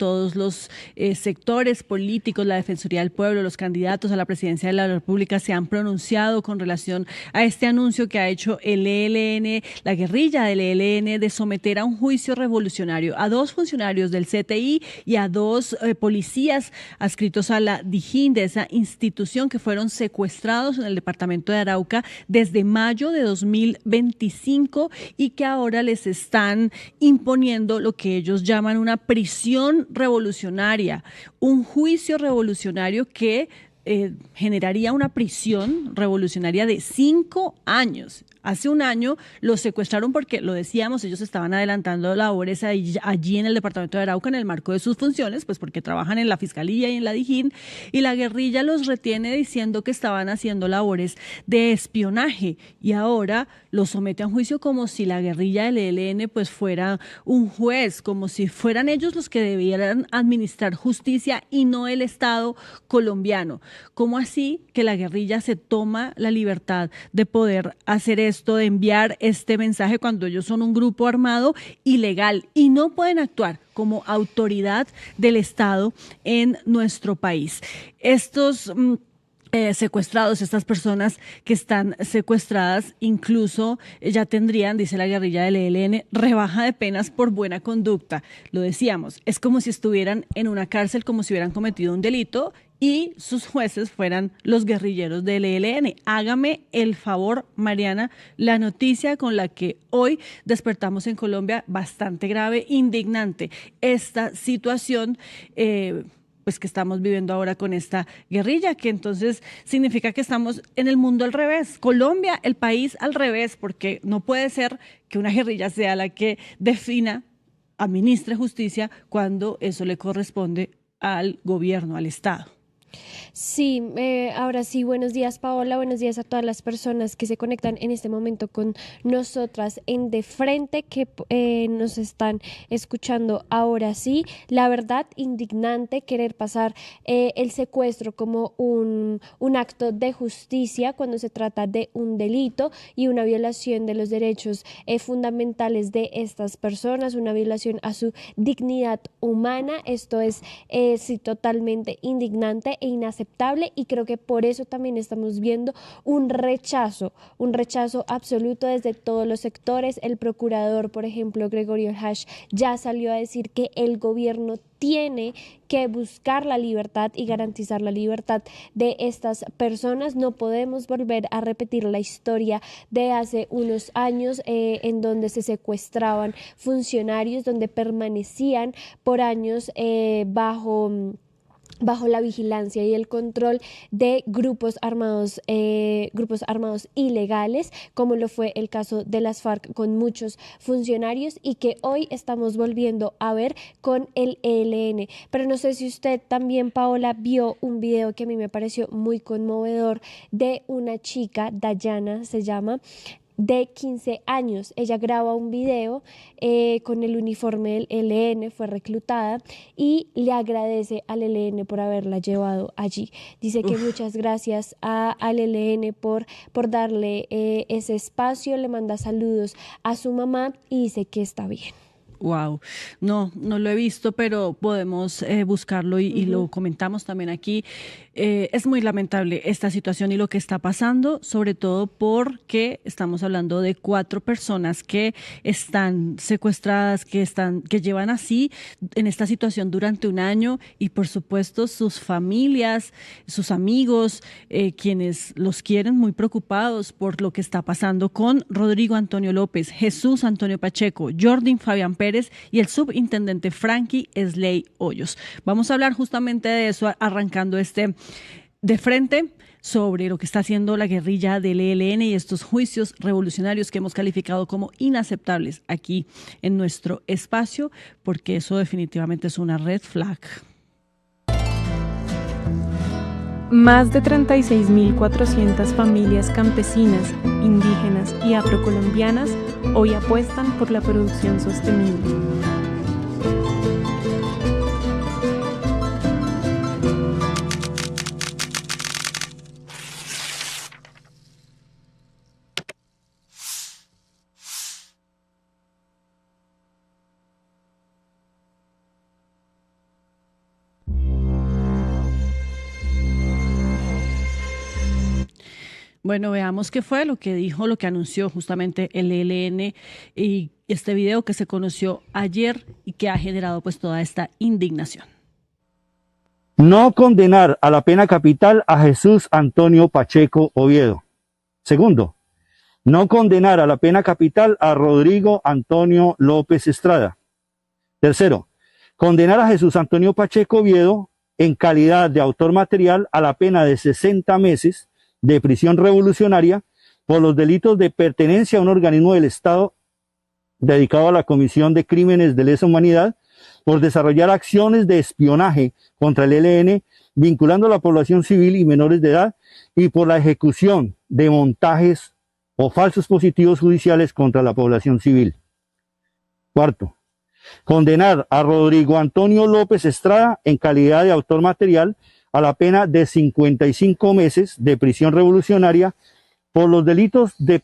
todos los sectores políticos, la Defensoría del Pueblo, los candidatos a la presidencia de la República se han pronunciado con relación a este anuncio que ha hecho el ELN, la guerrilla del ELN, de someter a un juicio revolucionario a dos funcionarios del CTI y a dos policías adscritos a la Dijín, de esa institución, que fueron secuestrados en el departamento de Arauca desde mayo de 2025 y que ahora les están imponiendo lo que ellos llaman una prisión revolucionaria, un juicio revolucionario que generaría una prisión revolucionaria de 5 años. Hace un año los secuestraron porque, lo decíamos, ellos estaban adelantando labores allí en el departamento de Arauca en el marco de sus funciones, pues porque trabajan en la Fiscalía y en la Dijín, y la guerrilla los retiene diciendo que estaban haciendo labores de espionaje, y ahora los somete a un juicio como si la guerrilla del ELN pues fuera un juez, como si fueran ellos los que debieran administrar justicia y no el Estado colombiano. ¿Cómo así que la guerrilla se toma la libertad de poder hacer esto, de enviar este mensaje, cuando ellos son un grupo armado ilegal y no pueden actuar como autoridad del Estado en nuestro país? Estos secuestrados, estas personas que están secuestradas, incluso ya tendrían, dice la guerrilla del ELN, rebaja de penas por buena conducta. Lo decíamos, es como si estuvieran en una cárcel, como si hubieran cometido un delito y sus jueces fueran los guerrilleros del ELN. Hágame el favor, Mariana, la noticia con la que hoy despertamos en Colombia, bastante grave, indignante. Esta situación pues que estamos viviendo ahora con esta guerrilla, que entonces significa que estamos en el mundo al revés. Colombia, el país al revés, porque no puede ser que una guerrilla sea la que defina, administre justicia, cuando eso le corresponde al gobierno, al Estado. Sí, ahora sí, buenos días Paola, buenos días a todas las personas que se conectan en este momento con nosotras en De Frente, que nos están escuchando ahora sí. La verdad, indignante querer pasar el secuestro como un acto de justicia cuando se trata de un delito y una violación de los derechos fundamentales de estas personas, una violación a su dignidad humana. Esto es sí, totalmente indignante e inaceptable, y creo que por eso también estamos viendo un rechazo absoluto desde todos los sectores. El procurador, por ejemplo, Gregorio Hash, ya salió a decir que el gobierno tiene que buscar la libertad y garantizar la libertad de estas personas. No podemos volver a repetir la historia de hace unos años en donde se secuestraban funcionarios, donde permanecían por años bajo la vigilancia y el control de grupos armados ilegales, como lo fue el caso de las FARC con muchos funcionarios, y que hoy estamos volviendo a ver con el ELN. Pero no sé si usted también, Paola, vio un video que a mí me pareció muy conmovedor de una chica, Dayana se llama, de 15 años. Ella graba un video con el uniforme del ELN, fue reclutada y le agradece al ELN por haberla llevado allí. Dice que Uf. muchas gracias al ELN por darle ese espacio, le manda saludos a su mamá y dice que está bien. Wow, no lo he visto, pero podemos buscarlo y lo comentamos también aquí. Es muy lamentable esta situación y lo que está pasando, sobre todo porque estamos hablando de 4 personas que están secuestradas, que llevan así en esta situación durante un año, y por supuesto sus familias, sus amigos, quienes los quieren, muy preocupados por lo que está pasando con Rodrigo Antonio López, Jesús Antonio Pacheco, Jordan Fabián Pérez y el subintendente Frankie Slay Hoyos. Vamos a hablar justamente de eso, arrancando De Frente, sobre lo que está haciendo la guerrilla del ELN y estos juicios revolucionarios que hemos calificado como inaceptables aquí en nuestro espacio, porque eso definitivamente es una red flag. Más de 36.400 familias campesinas, indígenas y afrocolombianas hoy apuestan por la producción sostenible. Bueno, veamos qué fue lo que dijo, lo que anunció justamente el ELN y este video que se conoció ayer y que ha generado pues toda esta indignación. No condenar a la pena capital a Jesús Antonio Pacheco Oviedo. Segundo, no condenar a la pena capital a Rodrigo Antonio López Estrada. Tercero, condenar a Jesús Antonio Pacheco Oviedo en calidad de autor material a la pena de 60 meses de prisión revolucionaria por los delitos de pertenencia a un organismo del Estado dedicado a la comisión de crímenes de lesa humanidad, por desarrollar acciones de espionaje contra el ELN, vinculando a la población civil y menores de edad, y por la ejecución de montajes o falsos positivos judiciales contra la población civil. Cuarto, condenar a Rodrigo Antonio López Estrada en calidad de autor material a la pena de 55 meses de prisión revolucionaria por los delitos de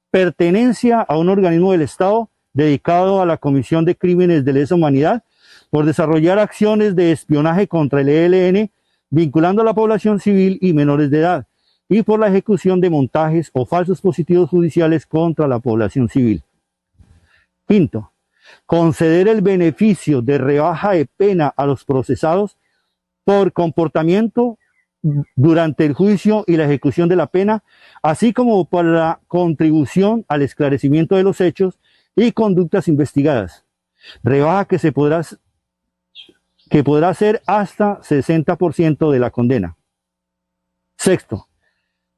pertenencia a un organismo del Estado dedicado a la comisión de crímenes de lesa humanidad, por desarrollar acciones de espionaje contra el ELN, vinculando a la población civil y menores de edad, y por la ejecución de montajes o falsos positivos judiciales contra la población civil. Quinto, conceder el beneficio de rebaja de pena a los procesados por comportamiento durante el juicio y la ejecución de la pena, así como por la contribución al esclarecimiento de los hechos y conductas investigadas. Rebaja que podrá ser hasta 60% de la condena. Sexto,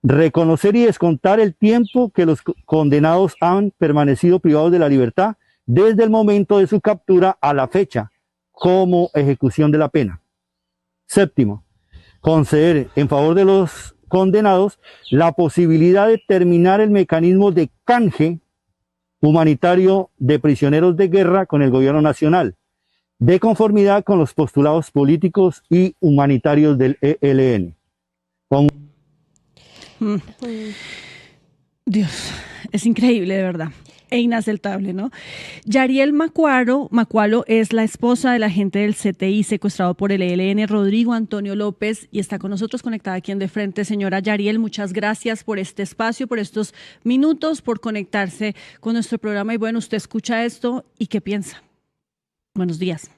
reconocer y descontar el tiempo que los condenados han permanecido privados de la libertad desde el momento de su captura a la fecha, como ejecución de la pena. Séptimo, conceder en favor de los condenados la posibilidad de terminar el mecanismo de canje humanitario de prisioneros de guerra con el gobierno nacional, de conformidad con los postulados políticos y humanitarios del ELN. Dios, es increíble de verdad e inaceptable, ¿no? Yariel Macualo es la esposa del agente del CTI secuestrado por el ELN, Rodrigo Antonio López, y está con nosotros conectada aquí en De Frente. Señora Yariel, muchas gracias por este espacio, por estos minutos, por conectarse con nuestro programa. Y bueno, usted escucha esto y ¿qué piensa? Buenos días.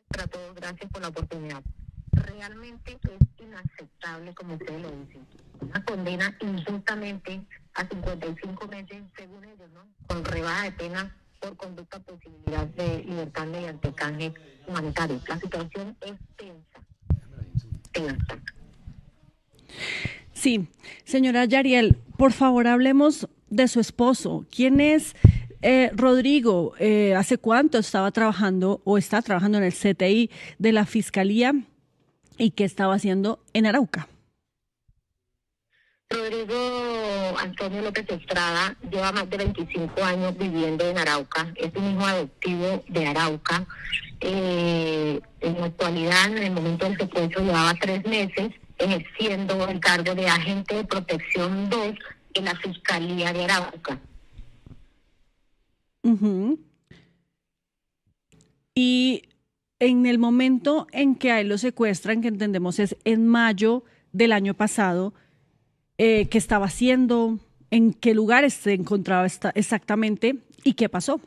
Para todos, gracias por la oportunidad. Realmente es inaceptable, como ustedes lo dicen. Una condena injustamente a 55 meses, según ellos, ¿no? Con rebaja de pena por conducta posibilidad de libertad mediante canje humanitario. La situación es tensa. Sí, señora Yariel, por favor, hablemos de su esposo. ¿Quién es Rodrigo? ¿Hace cuánto estaba trabajando o está trabajando en el CTI de la Fiscalía y qué estaba haciendo en Arauca? Rodrigo Antonio López Estrada lleva más de 25 años viviendo en Arauca. Es un hijo adoptivo de Arauca. En la actualidad, en el momento del secuestro, llevaba 3 meses ejerciendo el cargo de agente de protección 2 en la Fiscalía de Arauca. Uh-huh. Y en el momento en que a él lo secuestran, que entendemos es en mayo del año pasado, ¿qué estaba haciendo? ¿En qué lugares se encontraba exactamente? ¿Y qué pasó?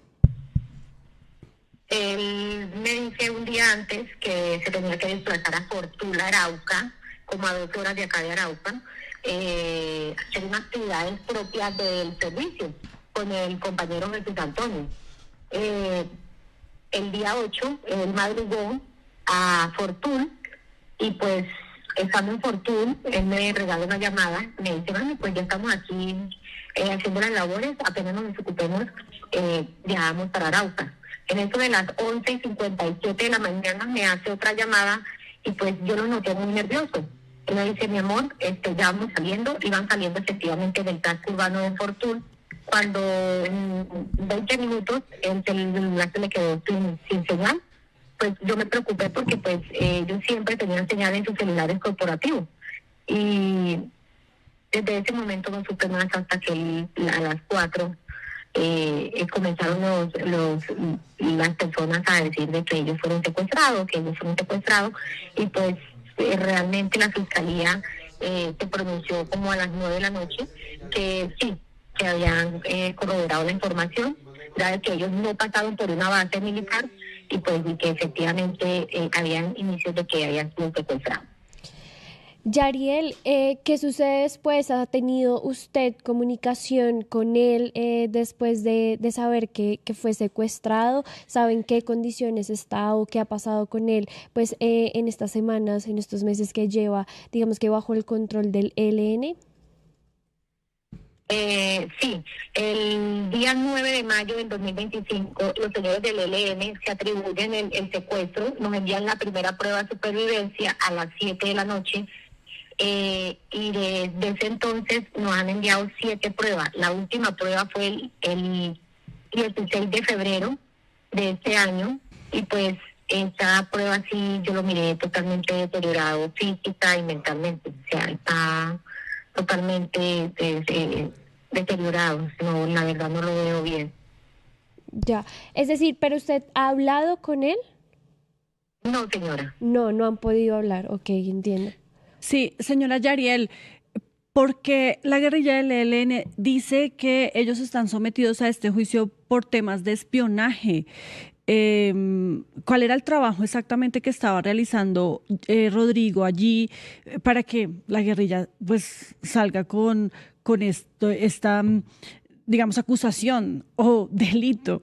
Él me dice un día antes que se tenía que desplazar a Fortuna, Arauca, como a 2 horas de acá de Arauca, hacer unas actividades propias del servicio con el compañero Jesús Antonio. El día 8, él madrugó a Fortuna y pues estando en Fortuna, él me regaló una llamada, me dice, bueno, pues ya estamos aquí haciendo las labores, apenas nos desocupemos, viajamos para Arauca. En eso de las 11:57 de la mañana me hace otra llamada y pues yo lo noté muy nervioso. Él me dice, mi amor, ya vamos saliendo, iban saliendo efectivamente del casco urbano de Fortuna, cuando en 20 minutos el celular se me quedó sin señal. Pues yo me preocupé porque pues ellos siempre tenían señal en sus celulares corporativos y desde ese momento no supe más hasta que a las 4 comenzaron las personas a decir de que ellos fueron secuestrados y pues realmente la Fiscalía se pronunció como a las 9 de la noche que sí, que habían corroborado la información, dado que ellos no pasaron por una base militar y pues y que efectivamente habían indicios de que habían sido secuestrados. Yariel, ¿qué sucede después? ¿Ha tenido usted comunicación con él después de saber que fue secuestrado? ¿Saben qué condiciones está o qué ha pasado con él? Pues en estas semanas, en estos meses que lleva, digamos que bajo el control del ELN. Sí, el día 9 de mayo del 2025, los señores del ELN se atribuyen el secuestro, nos envían la primera prueba de supervivencia a las 7 de la noche. Y desde ese entonces nos han enviado 7 pruebas. La última prueba fue el 16 de febrero de este año y pues esta prueba sí yo lo miré totalmente deteriorado física y mentalmente, o sea, está totalmente deteriorado. No, la verdad no lo veo bien. Ya, es decir, ¿pero usted ha hablado con él? No, señora. No han podido hablar, ok, entiendo. Sí, señora Yariel, porque la guerrilla del ELN dice que ellos están sometidos a este juicio por temas de espionaje. ¿Cuál era el trabajo exactamente que estaba realizando Rodrigo allí para que la guerrilla pues salga con esta, digamos, acusación o delito?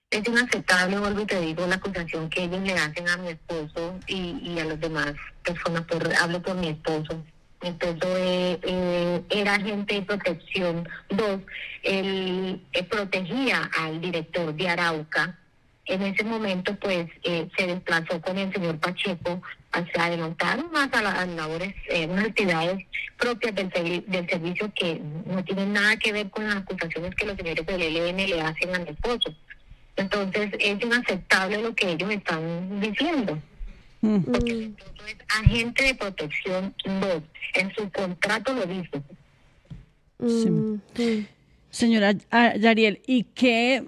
Es inaceptable, vuelvo y te digo, la acusación que ellos le hacen a mi esposo y a las demás personas. Hablo por mi esposo. Mi esposo era agente de protección 2. Él protegía al director de Arauca. En ese momento, pues, se desplazó con el señor Pacheco hacia adelantar más a las labores, unas actividades propias del servicio que no tienen nada que ver con las acusaciones que los señores del ELN le hacen a mi esposo. Entonces es inaceptable lo que ellos están diciendo. Porque el esposo es agente de protección 2. En su contrato lo dice. Sí. Señora Yariel, ¿y qué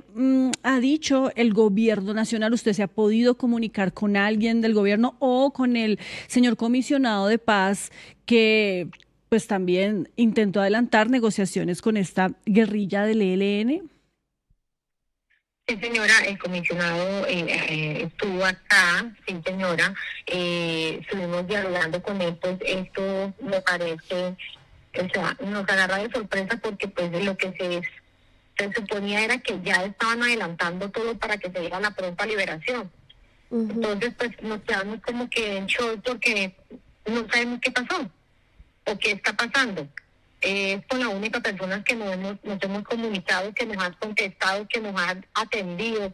ha dicho el gobierno nacional? ¿Usted se ha podido comunicar con alguien del gobierno o con el señor comisionado de paz que pues también intentó adelantar negociaciones con esta guerrilla del ELN? Sí, señora, el comisionado estuvo acá, sí, señora, estuvimos dialogando con él, pues esto me parece, o sea, nos agarra de sorpresa porque pues lo que se suponía era que ya estaban adelantando todo para que se diera la pronta liberación. Entonces, pues nos quedamos como que en shock porque no sabemos qué pasó o qué está pasando. Es con la única persona que nos hemos comunicado, que nos ha contestado, que nos ha atendido,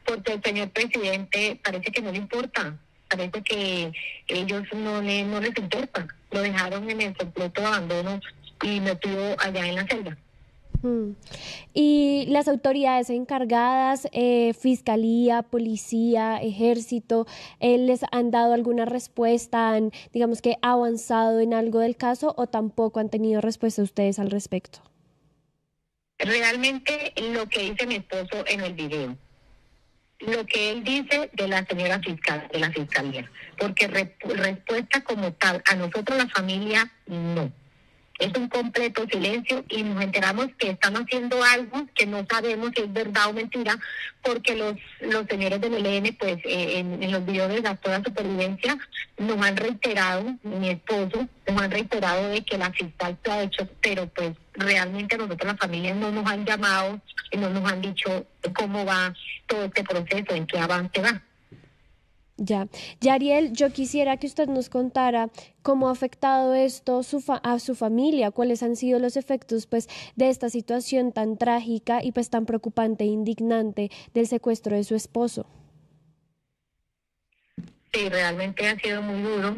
porque el señor presidente parece que no le importa, parece que ellos no les importa, lo dejaron en el completo abandono y metido allá en la celda. Y las autoridades encargadas, fiscalía, policía, ejército, ¿les han dado alguna respuesta? ¿Han, digamos que, avanzado en algo del caso o tampoco han tenido respuesta ustedes al respecto? Realmente lo que dice mi esposo en el video, lo que él dice de la señora fiscal, de la fiscalía, porque respuesta como tal a nosotros la familia no. Es un completo silencio y nos enteramos que están haciendo algo que no sabemos si es verdad o mentira, porque los señores del ELN, pues en los videos de la toda supervivencia, nos han reiterado, mi esposo, nos han reiterado de que la fiscal se ha hecho, pero pues realmente nosotros las familias no nos han llamado y no nos han dicho cómo va todo este proceso, en qué avance va. Ya. Yariel, yo quisiera que usted nos contara cómo ha afectado esto a su familia, cuáles han sido los efectos pues de esta situación tan trágica y pues tan preocupante e indignante del secuestro de su esposo. Sí, realmente ha sido muy duro,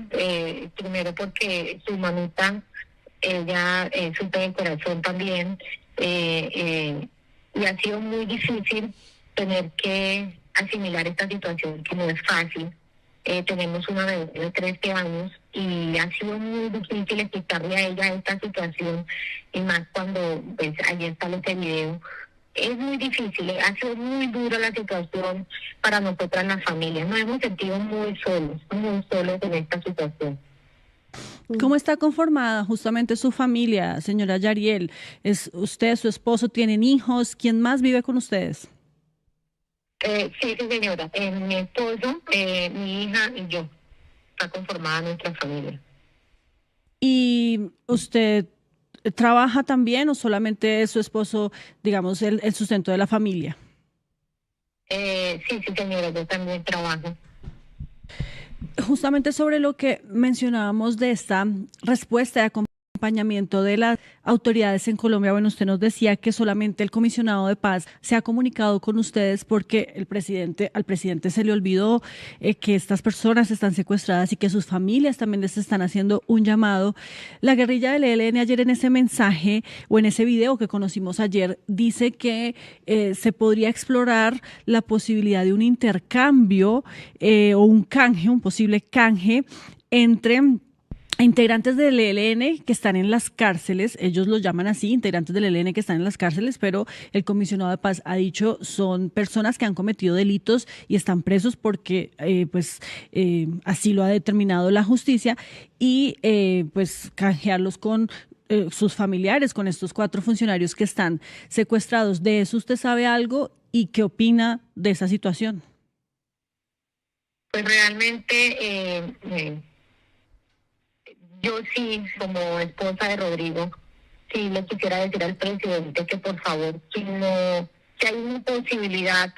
primero porque su mamita, ella sufre de corazón también, y ha sido muy difícil tener que asimilar esta situación que no es fácil. Tenemos una bebé de 13 años y ha sido muy difícil explicarle a ella esta situación y más cuando pues ayer sale este video. Es muy difícil, ha sido muy dura la situación para nosotras las familias. Nos hemos sentido muy solos en esta situación. ¿Cómo está conformada justamente su familia, señora Yariel? ¿Es usted, su esposo, tienen hijos? ¿Quién más vive con ustedes? Sí, sí, señora. Mi esposo, mi hija y yo. Está conformada nuestra familia. ¿Y usted trabaja también o solamente es su esposo, digamos, el sustento de la familia? Sí, sí, señora, yo también trabajo. Justamente sobre lo que mencionábamos de esta respuesta de acompañamiento de las autoridades en Colombia, bueno, usted nos decía que solamente el comisionado de paz se ha comunicado con ustedes porque al presidente se le olvidó que estas personas están secuestradas y que sus familias también les están haciendo un llamado. La guerrilla del ELN ayer en ese mensaje o en ese video que conocimos ayer dice que se podría explorar la posibilidad de un intercambio o un canje, un posible canje entre integrantes del ELN que están en las cárceles. Ellos los llaman así, integrantes del ELN que están en las cárceles, pero el comisionado de paz ha dicho son personas que han cometido delitos y están presos porque así lo ha determinado la justicia, y pues canjearlos con sus familiares, con estos 4 funcionarios que están secuestrados. ¿De eso usted sabe algo y qué opina de esa situación? Pues realmente yo sí, como esposa de Rodrigo, sí le quisiera decir al presidente que por favor, si hay una posibilidad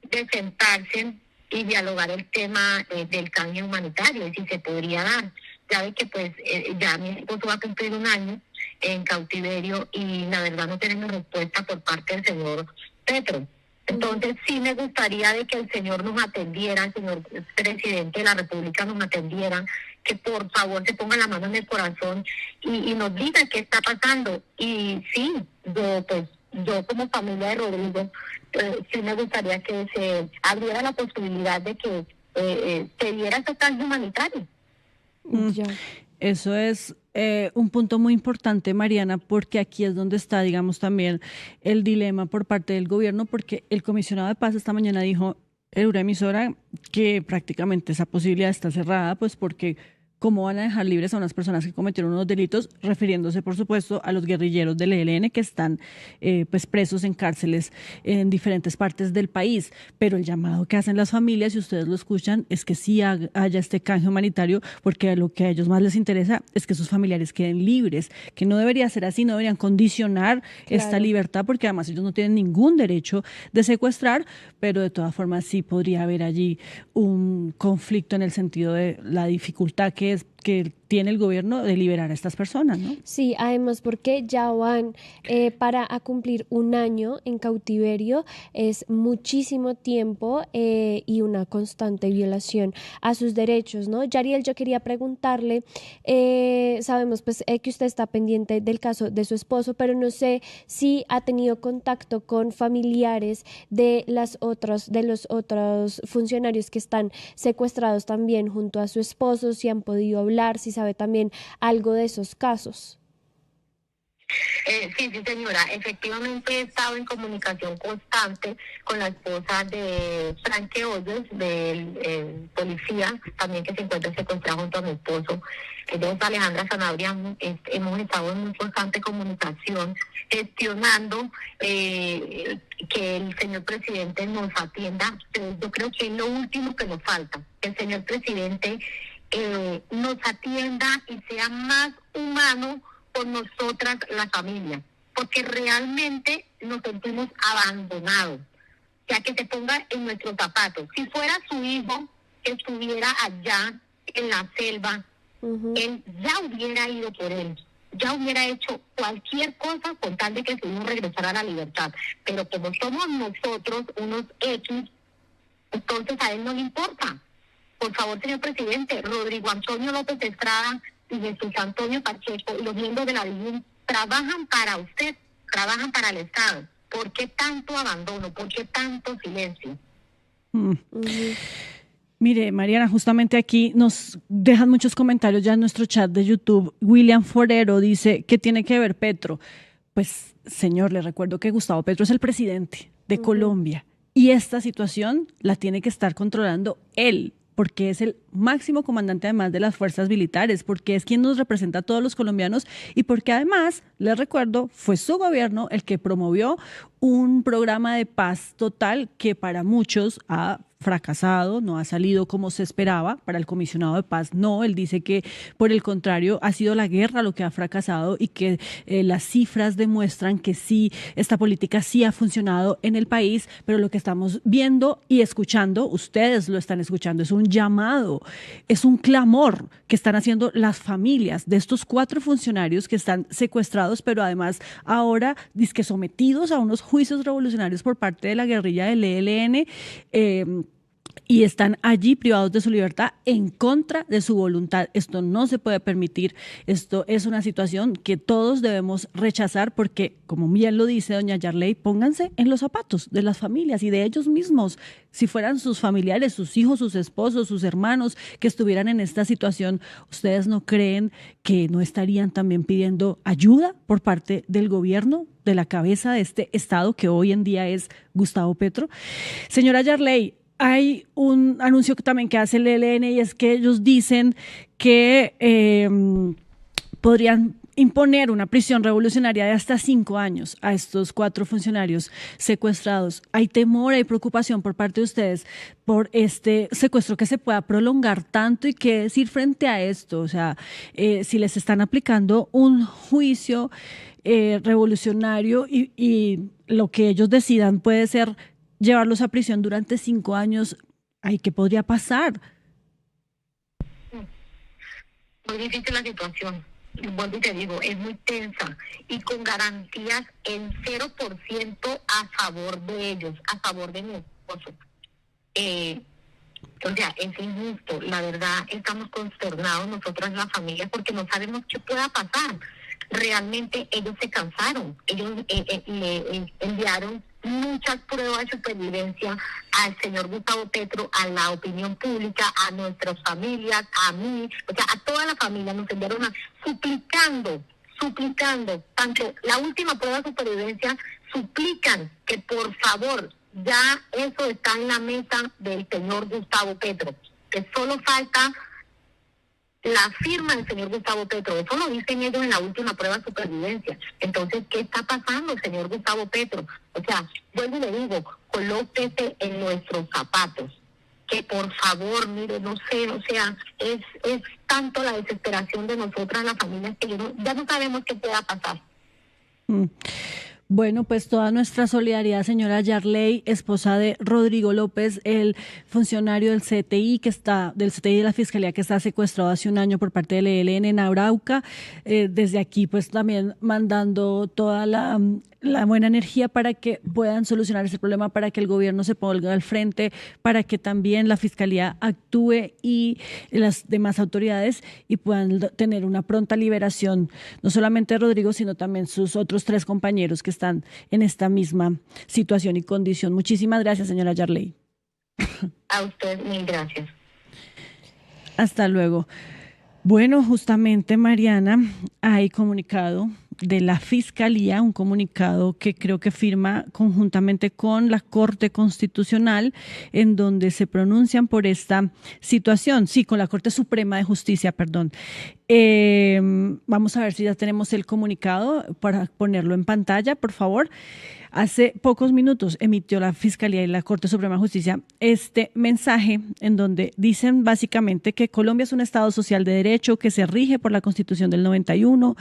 de sentarse y dialogar el tema del canje humanitario, y si se podría dar. Ya ve que pues ya mi esposo va a cumplir 1 año en cautiverio y la verdad no tenemos respuesta por parte del señor Petro. Entonces sí me gustaría de que el señor nos atendiera, el señor presidente de la República nos atendiera, que por favor se ponga la mano en el corazón y nos diga qué está pasando. Y sí, yo como familia de Rodrigo, sí me gustaría que se abriera la posibilidad de que se diera ese canje humanitario. Ya. Eso es un punto muy importante, Mariana, porque aquí es donde está, digamos, también el dilema por parte del gobierno, porque el comisionado de paz esta mañana dijo en una emisora que prácticamente esa posibilidad está cerrada, pues porque cómo van a dejar libres a unas personas que cometieron unos delitos, refiriéndose, por supuesto, a los guerrilleros del ELN que están pues presos en cárceles en diferentes partes del país. Pero el llamado que hacen las familias, si ustedes lo escuchan, es que sí haya este canje humanitario, porque lo que a ellos más les interesa es que sus familiares queden libres, que no debería ser así, no deberían condicionar esta libertad, porque además ellos no tienen ningún derecho de secuestrar, pero de todas formas sí podría haber allí un conflicto en el sentido de la dificultad que tiene el gobierno de liberar a estas personas, ¿no? Sí, además porque ya van a cumplir 1 año en cautiverio, es muchísimo tiempo y una constante violación a sus derechos, ¿no? Yariel, yo quería preguntarle, sabemos pues que usted está pendiente del caso de su esposo, pero no sé si ha tenido contacto con familiares de los otros funcionarios que están secuestrados también junto a su esposo, si han podido hablar, si sabe también algo de esos casos. Sí, señora. Efectivamente he estado en comunicación constante con la esposa de Franque Hoyos, del policía, también que se encuentra secuestrado junto a mi esposo. Ella es Alejandra Sanabria. Hemos estado en muy constante comunicación, gestionando que el señor presidente nos atienda. Yo creo que es lo último que nos falta, que el señor presidente nos atienda y sea más humano con nosotras, la familia, porque realmente nos sentimos abandonados. O sea, que se ponga en nuestros zapatos. Si fuera su hijo que estuviera allá en la selva, él ya hubiera ido por él, ya hubiera hecho cualquier cosa con tal de que su hijo regresara a la libertad. Pero como somos nosotros unos X, entonces a él no le importa. Por favor, señor presidente, Rodrigo Antonio López Estrada y Jesús Antonio Pacheco y los miembros de la DIJÍN trabajan para usted, trabajan para el Estado. ¿Por qué tanto abandono? ¿Por qué tanto silencio? Mire, Mariana, justamente aquí nos dejan muchos comentarios ya en nuestro chat de YouTube. William Forero dice, ¿qué tiene que ver Petro? Pues, señor, le recuerdo que Gustavo Petro es el presidente de Colombia y esta situación la tiene que estar controlando él, porque es el máximo comandante además de las fuerzas militares, porque es quien nos representa a todos los colombianos y porque además, les recuerdo, fue su gobierno el que promovió un programa de paz total que para muchos ha fracasado, no ha salido como se esperaba. Para el comisionado de paz no, él dice que por el contrario ha sido la guerra lo que ha fracasado y que las cifras demuestran que sí, esta política sí ha funcionado en el país, pero lo que estamos viendo y escuchando, ustedes lo están escuchando, es un llamado, es un clamor que están haciendo las familias de estos 4 funcionarios que están secuestrados, pero además ahora dizque sometidos a unos juicios revolucionarios por parte de la guerrilla del ELN, y están allí privados de su libertad en contra de su voluntad. Esto no se puede permitir. Esto es una situación que todos debemos rechazar porque, como bien lo dice doña Yarley, pónganse en los zapatos de las familias y de ellos mismos. Si fueran sus familiares, sus hijos, sus esposos, sus hermanos que estuvieran en esta situación, ¿ustedes no creen que no estarían también pidiendo ayuda por parte del gobierno, de la cabeza de este Estado que hoy en día es Gustavo Petro? Señora Yarley, hay un anuncio que también que hace el ELN y es que ellos dicen que podrían imponer una prisión revolucionaria de hasta 5 años a estos 4 funcionarios secuestrados. ¿Hay temor, hay preocupación por parte de ustedes por este secuestro que se pueda prolongar tanto y qué decir frente a esto? O sea, si les están aplicando un juicio revolucionario y lo que ellos decidan puede ser llevarlos a prisión durante 5 años, ¿ay, qué podría pasar? Muy difícil la situación. Vuelvo y te digo, es muy tensa y con garantías en 0% a favor de ellos, a favor de mi esposo. O sea, es injusto. La verdad, estamos consternados nosotras las familias porque no sabemos qué pueda pasar. Realmente ellos se cansaron. Ellos le enviaron muchas pruebas de supervivencia al señor Gustavo Petro, a la opinión pública, a nuestras familias, a mí, o sea, a toda la familia nos enviaron suplicando, tanto la última prueba de supervivencia, suplican que por favor, ya eso está en la mesa del señor Gustavo Petro, que solo falta la firma del señor Gustavo Petro. Eso lo dicen ellos en la última prueba de supervivencia. Entonces, ¿qué está pasando, señor Gustavo Petro? O sea, vuelvo y le digo, colóquese en nuestros zapatos. Que por favor, mire, no sé, o sea, es tanto la desesperación de nosotras, las familias, que ya no sabemos qué pueda pasar. Bueno, pues toda nuestra solidaridad, señora Yarley, esposa de Rodrigo López, el funcionario del CTI del CTI de la Fiscalía que está secuestrado hace un año por parte del ELN en Arauca. Desde aquí, pues también mandando toda la buena energía para que puedan solucionar ese problema, para que el gobierno se ponga al frente, para que también la Fiscalía actúe y las demás autoridades y puedan tener una pronta liberación, no solamente de Rodrigo, sino también sus otros 3 compañeros que están en esta misma situación y condición. Muchísimas gracias, señora Yarley. A usted, mil gracias. Hasta luego. Bueno, justamente, Mariana, hay comunicado de la Fiscalía, un comunicado que creo que firma conjuntamente con la Corte Constitucional, en donde se pronuncian por esta situación. Sí, con la Corte Suprema de Justicia, perdón. Vamos a ver si ya tenemos el comunicado para ponerlo en pantalla, por favor. Hace pocos minutos emitió la Fiscalía y la Corte Suprema de Justicia este mensaje en donde dicen básicamente que Colombia es un Estado social de derecho que se rige por la Constitución del 91,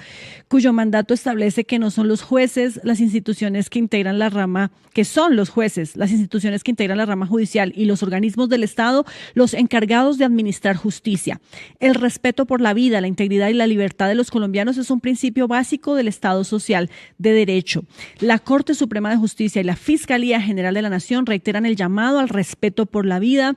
cuyo mandato establece que no son los jueces las instituciones que integran la rama, que son los jueces las instituciones que integran la rama judicial y los organismos del Estado los encargados de administrar justicia. El respeto por la vida, la integridad y la libertad de los colombianos es un principio básico del Estado social de derecho. La Corte Suprema de Justicia y la Fiscalía General de la Nación reiteran el llamado al respeto por la vida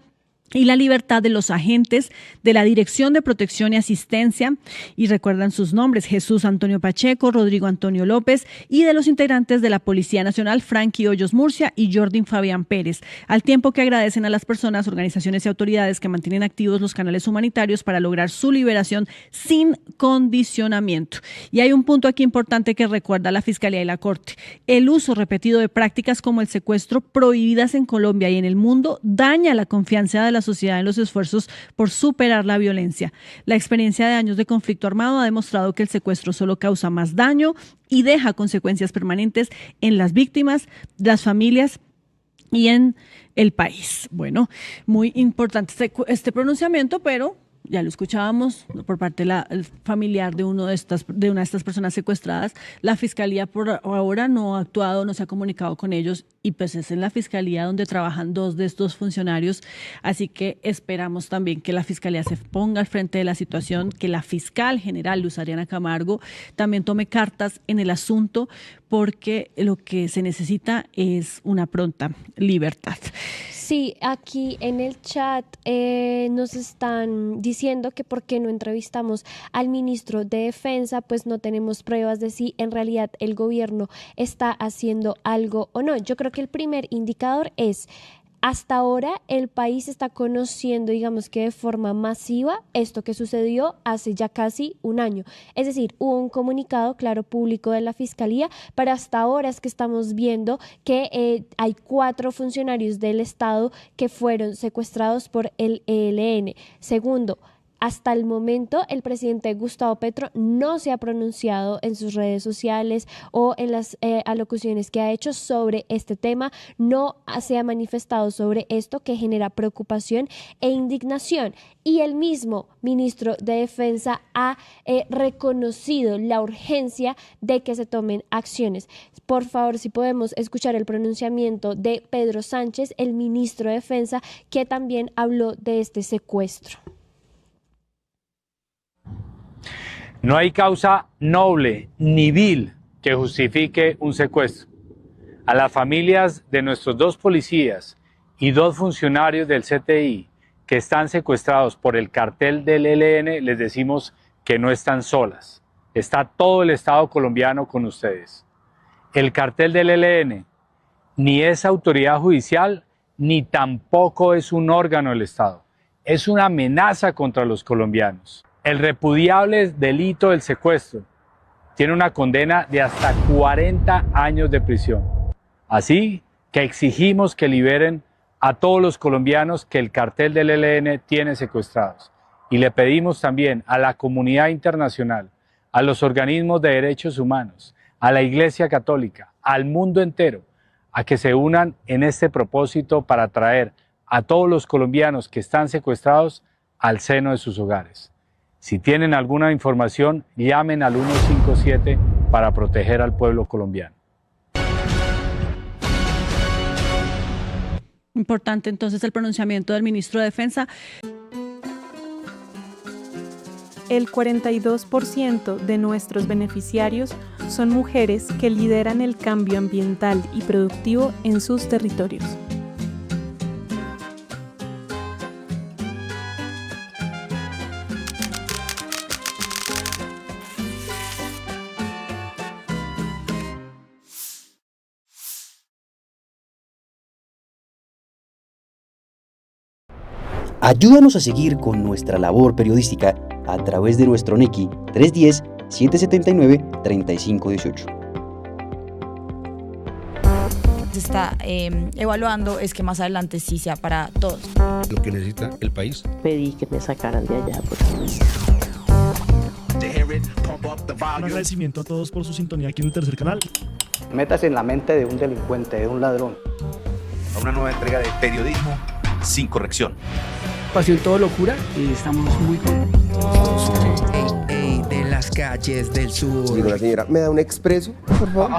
y la libertad de los agentes de la Dirección de Protección y Asistencia, y recuerdan sus nombres: Jesús Antonio Pacheco, Rodrigo Antonio López, y de los integrantes de la Policía Nacional, Frankie Hoyos Murcia y Jordan Fabián Pérez, al tiempo que agradecen a las personas, organizaciones y autoridades que mantienen activos los canales humanitarios para lograr su liberación sin condicionamiento. Y hay un punto aquí importante que recuerda la Fiscalía y la Corte: el uso repetido de prácticas como el secuestro prohibidas en Colombia y en el mundo daña la confianza de las la sociedad en los esfuerzos por superar la violencia. La experiencia de años de conflicto armado ha demostrado que el secuestro solo causa más daño y deja consecuencias permanentes en las víctimas, las familias y en el país. Bueno, muy importante este pronunciamiento, pero ya lo escuchábamos por parte del familiar de una de estas personas secuestradas. La fiscalía por ahora no ha actuado, no se ha comunicado con ellos, y pues es en la fiscalía donde trabajan 2 de estos funcionarios. Así que esperamos también que la fiscalía se ponga al frente de la situación, que la fiscal general Luz Ariana Camargo también tome cartas en el asunto, porque lo que se necesita es una pronta libertad. Sí, aquí en el chat nos están diciendo que por qué no entrevistamos al ministro de Defensa, pues no tenemos pruebas de si en realidad el gobierno está haciendo algo o no. Yo creo que el primer indicador es: hasta ahora el país está conociendo, digamos que de forma masiva, esto que sucedió hace ya casi un año. Es decir, hubo un comunicado claro público de la Fiscalía, pero hasta ahora es que estamos viendo que hay 4 funcionarios del Estado que fueron secuestrados por el ELN. Segundo, hasta el momento, el presidente Gustavo Petro no se ha pronunciado en sus redes sociales o en las alocuciones que ha hecho sobre este tema. No se ha manifestado sobre esto, que genera preocupación e indignación. Y el mismo ministro de Defensa ha reconocido la urgencia de que se tomen acciones. Por favor, si podemos escuchar el pronunciamiento de Pedro Sánchez, el ministro de Defensa, que también habló de este secuestro. No hay causa noble ni vil que justifique un secuestro. A las familias de nuestros 2 policías y 2 funcionarios del CTI que están secuestrados por el cartel del ELN, les decimos que no están solas. Está todo el Estado colombiano con ustedes. El cartel del ELN ni es autoridad judicial, ni tampoco es un órgano del Estado. Es una amenaza contra los colombianos. El repudiable delito del secuestro tiene una condena de hasta 40 años de prisión. Así que exigimos que liberen a todos los colombianos que el cartel del ELN tiene secuestrados. Y le pedimos también a la comunidad internacional, a los organismos de derechos humanos, a la Iglesia Católica, al mundo entero, a que se unan en este propósito para traer a todos los colombianos que están secuestrados al seno de sus hogares. Si tienen alguna información, llamen al 157 para proteger al pueblo colombiano. Importante entonces el pronunciamiento del ministro de Defensa. El 42% de nuestros beneficiarios son mujeres que lideran el cambio ambiental y productivo en sus territorios. Ayúdanos a seguir con nuestra labor periodística a través de nuestro NECI 310-779-3518. Se está evaluando es que más adelante sí sea para todos. Lo que necesita el país. Pedí que me sacaran de allá. Un agradecimiento a todos por su sintonía aquí en el tercer canal. Métase en la mente de un delincuente, de un ladrón. A una nueva entrega de periodismo sin corrección. Pasión todo locura y estamos muy contentos. De las calles del sur. Digo, la señora, ¿me da un expreso, por favor?